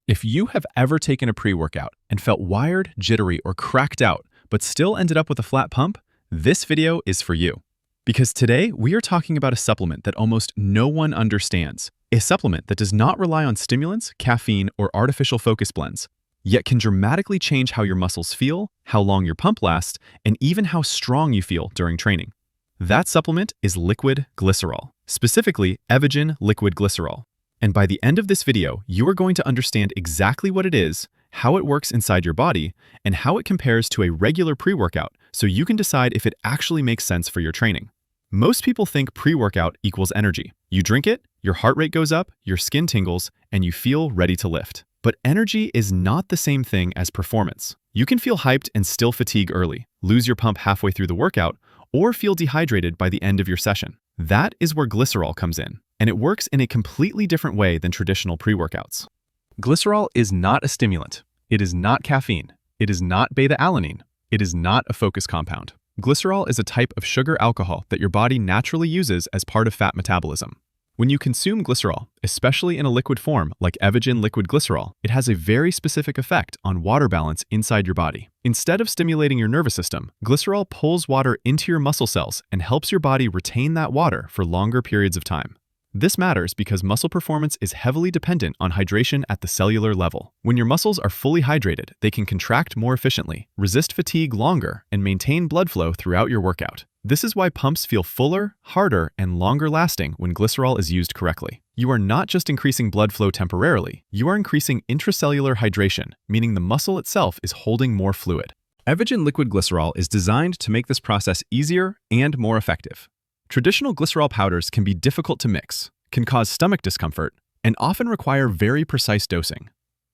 If you have ever taken a pre-workout and felt wired, jittery, or cracked out, but still ended up with a flat pump, this video is for you. Because today, we are talking about a supplement that almost no one understands. A supplement that does not rely on stimulants, caffeine, or artificial focus blends, yet can dramatically change how your muscles feel, how long your pump lasts, and even how strong you feel during training. That supplement is liquid glycerol, specifically Evogen Liquid Glycerol. And by the end of this video, you are going to understand exactly what it is, how it works inside your body, and how it compares to a regular pre-workout so you can decide if it actually makes sense for your training. Most people think pre-workout equals energy. You drink it, your heart rate goes up, your skin tingles, and you feel ready to lift. But energy is not the same thing as performance. You can feel hyped and still fatigue early, lose your pump halfway through the workout, or feel dehydrated by the end of your session. That is where glycerol comes in, and it works in a completely different way than traditional pre-workouts. Glycerol is not a stimulant. It is not caffeine. It is not beta-alanine. It is not a focus compound. Glycerol is a type of sugar alcohol that your body naturally uses as part of fat metabolism. When you consume glycerol, especially in a liquid form like Evogen Liquid Glycerol, it has a very specific effect on water balance inside your body. Instead of stimulating your nervous system, glycerol pulls water into your muscle cells and helps your body retain that water for longer periods of time. This matters because muscle performance is heavily dependent on hydration at the cellular level. When your muscles are fully hydrated, they can contract more efficiently, resist fatigue longer, and maintain blood flow throughout your workout. This is why pumps feel fuller, harder, and longer lasting when glycerol is used correctly. You are not just increasing blood flow temporarily, you are increasing intracellular hydration, meaning the muscle itself is holding more fluid. Evogen Liquid Glycerol is designed to make this process easier and more effective. Traditional glycerol powders can be difficult to mix, can cause stomach discomfort, and often require very precise dosing.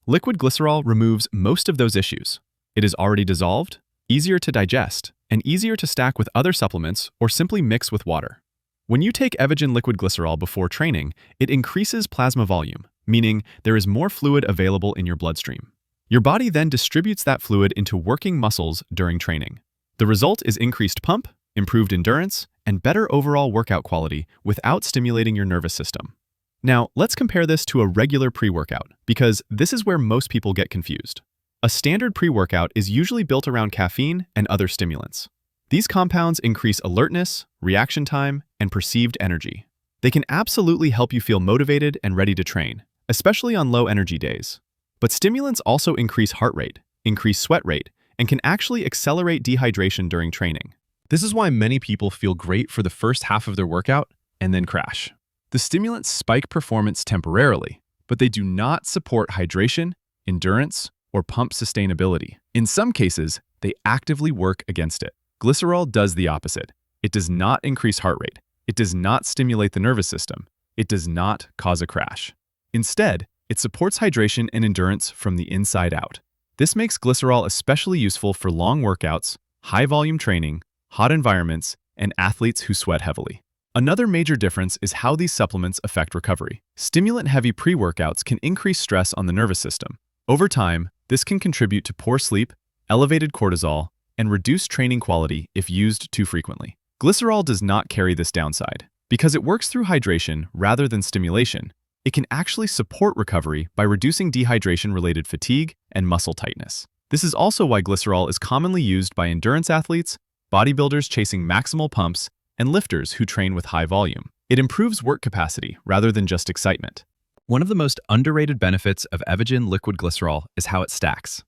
Liquid glycerol removes most of those issues. It is already dissolved, easier to digest, and easier to stack with other supplements or simply mix with water. When you take Evogen Liquid Glycerol before training, it increases plasma volume, meaning there is more fluid available in your bloodstream. Your body then distributes that fluid into working muscles during training. The result is increased pump, improved endurance, and better overall workout quality without stimulating your nervous system. Now, let's compare this to a regular pre-workout, because this is where most people get confused. A standard pre-workout is usually built around caffeine and other stimulants. These compounds increase alertness, reaction time, and perceived energy. They can absolutely help you feel motivated and ready to train, especially on low-energy days. But stimulants also increase heart rate, increase sweat rate, and can actually accelerate dehydration during training. This is why many people feel great for the first half of their workout and then crash. The stimulants spike performance temporarily, but they do not support hydration, endurance, or pump sustainability. In some cases, they actively work against it. Glycerol does the opposite. It does not increase heart rate. It does not stimulate the nervous system. It does not cause a crash. Instead, it supports hydration and endurance from the inside out. This makes glycerol especially useful for long workouts, high-volume training, hot environments, and athletes who sweat heavily. Another major difference is how these supplements affect recovery. Stimulant-heavy pre-workouts can increase stress on the nervous system. Over time, this can contribute to poor sleep, elevated cortisol, and reduced training quality if used too frequently. Glycerol does not carry this downside. Because it works through hydration rather than stimulation, it can actually support recovery by reducing dehydration-related fatigue and muscle tightness. This is also why glycerol is commonly used by endurance athletes, bodybuilders chasing maximal pumps, and lifters who train with high volume. It improves work capacity rather than just excitement. One of the most underrated benefits of Evogen Liquid Glycerol is how it stacks.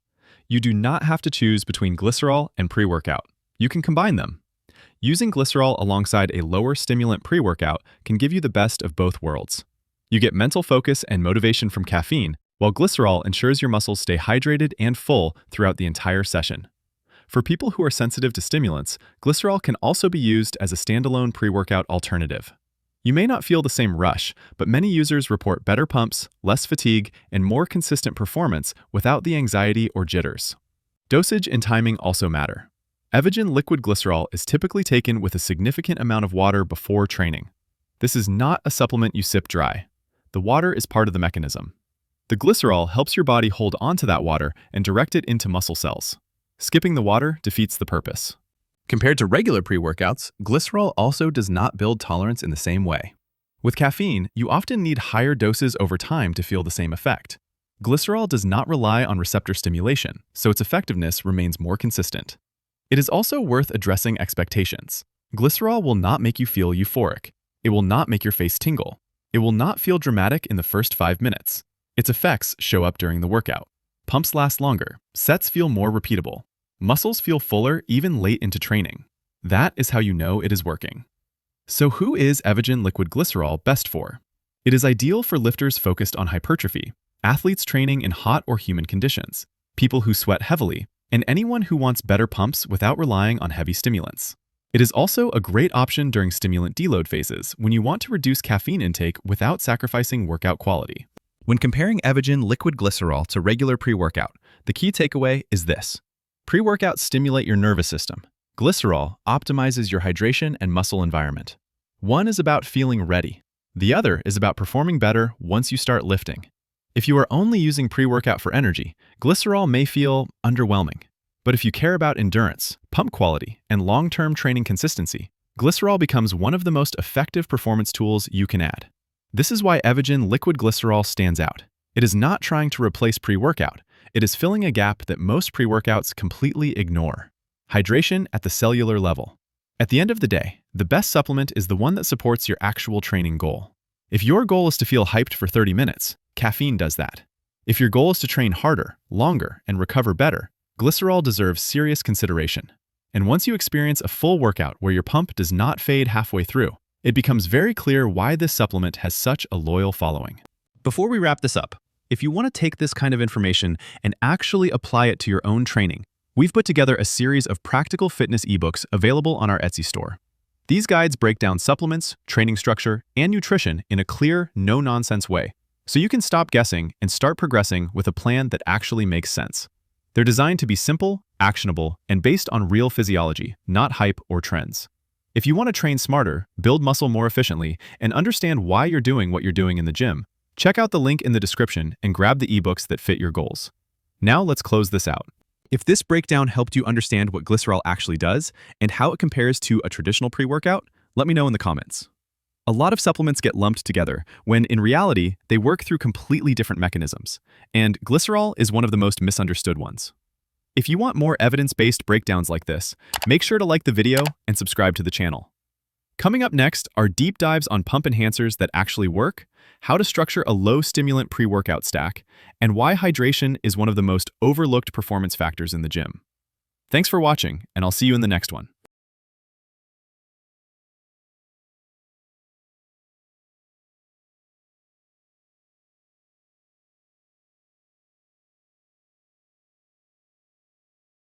You do not have to choose between glycerol and pre-workout. You can combine them. Using glycerol alongside a lower stimulant pre-workout can give you the best of both worlds. You get mental focus and motivation from caffeine, while glycerol ensures your muscles stay hydrated and full throughout the entire session. For people who are sensitive to stimulants, glycerol can also be used as a standalone pre-workout alternative. You may not feel the same rush, but many users report better pumps, less fatigue, and more consistent performance without the anxiety or jitters. Dosage and timing also matter. Evogen Liquid Glycerol is typically taken with a significant amount of water before training. This is not a supplement you sip dry. The water is part of the mechanism. The glycerol helps your body hold onto that water and direct it into muscle cells. Skipping the water defeats the purpose. Compared to regular pre-workouts, glycerol also does not build tolerance in the same way. With caffeine, you often need higher doses over time to feel the same effect. Glycerol does not rely on receptor stimulation, so its effectiveness remains more consistent. It is also worth addressing expectations. Glycerol will not make you feel euphoric. It will not make your face tingle. It will not feel dramatic in the first 5 minutes. Its effects show up during the workout. Pumps last longer. Sets feel more repeatable. Muscles feel fuller even late into training. That is how you know it is working. So who is Evogen Liquid Glycerol best for? It is ideal for lifters focused on hypertrophy, athletes training in hot or humid conditions, people who sweat heavily, and anyone who wants better pumps without relying on heavy stimulants. It is also a great option during stimulant deload phases when you want to reduce caffeine intake without sacrificing workout quality. When comparing Evogen Liquid Glycerol to regular pre-workout, the key takeaway is this. Pre-workouts stimulate your nervous system. Glycerol optimizes your hydration and muscle environment. One is about feeling ready. The other is about performing better once you start lifting. If you are only using pre-workout for energy, glycerol may feel underwhelming. But if you care about endurance, pump quality, and long-term training consistency, glycerol becomes one of the most effective performance tools you can add. This is why Evogen Liquid Glycerol stands out. It is not trying to replace pre-workout. It is filling a gap that most pre-workouts completely ignore. Hydration at the cellular level. At the end of the day, the best supplement is the one that supports your actual training goal. If your goal is to feel hyped for 30 minutes, caffeine does that. If your goal is to train harder, longer, and recover better, glycerol deserves serious consideration. And once you experience a full workout where your pump does not fade halfway through, it becomes very clear why this supplement has such a loyal following. Before we wrap this up, if you want to take this kind of information and actually apply it to your own training, we've put together a series of practical fitness ebooks available on our Etsy store. These guides break down supplements, training structure, and nutrition in a clear, no-nonsense way, so you can stop guessing and start progressing with a plan that actually makes sense. They're designed to be simple, actionable, and based on real physiology, not hype or trends. If you want to train smarter, build muscle more efficiently, and understand why you're doing what you're doing in the gym, check out the link in the description and grab the ebooks that fit your goals. Now let's close this out. If this breakdown helped you understand what glycerol actually does and how it compares to a traditional pre-workout, let me know in the comments. A lot of supplements get lumped together, when in reality, they work through completely different mechanisms, and glycerol is one of the most misunderstood ones. If you want more evidence-based breakdowns like this, make sure to like the video and subscribe to the channel. Coming up next are deep dives on pump enhancers that actually work, how to structure a low-stimulant pre-workout stack, and why hydration is one of the most overlooked performance factors in the gym. Thanks for watching, and I'll see you in the next one.